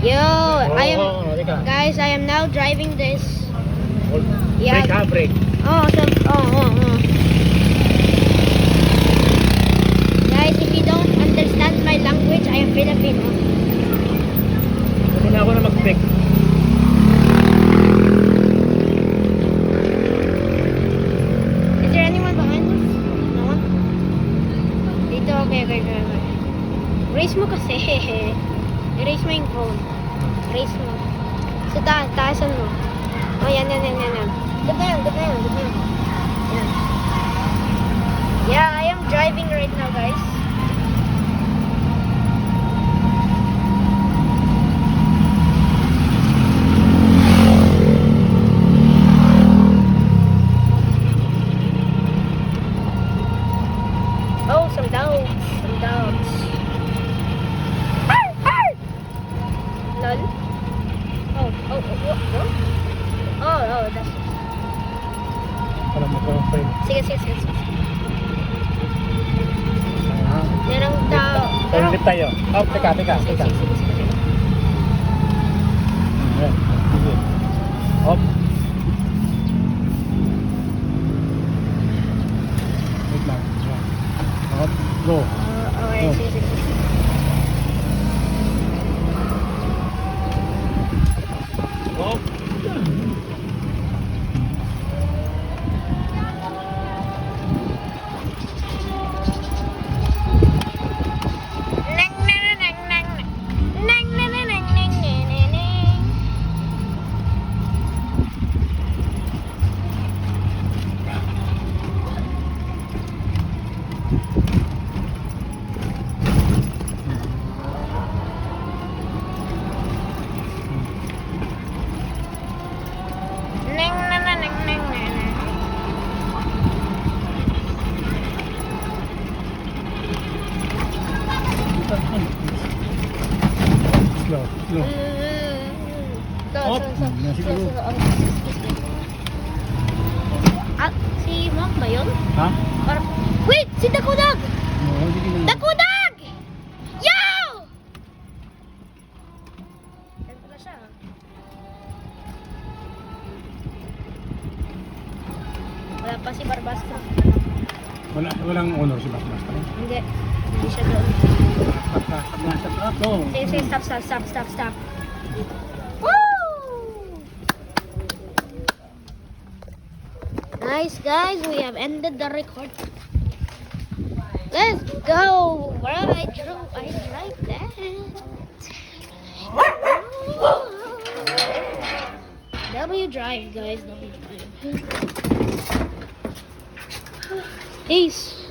Yo, I am, teka. guys, I am now driving this. Break ha, break. Oh. Guys, if you don't understand my language, I am Filipino. Hindi na ako na mag-break. Is there anyone behind us? No one? Dito, okay. Raise mo kasi. Erase mo yung phone. Raise mo. Sa taasan mo. Oh, yan. Gabayan. Yan. Yeah, I am driving right now, guys. Oh, some dogs. Lol. Oh, that's... Para mag-frame. Sige. Merong tao. Ulit tayo. Oh, teka. Sige. Ayan, sige. Hop. Wait lang. Ayan. Hop. Go. Okay, sige. Hop. Slow. Hop. Si Mark ba yun? Ha? Wait! Si Dakudag! Oo, sige na. Dakudag! Yo! Yan pala siya. Wala pa si Barbastro. Walang honor si Basta. Hindi siya doon. Sige, stop. Woo! Nice, guys. We have ended the record. Let's go. Where I like that. W drive, guys. W drive. Peace.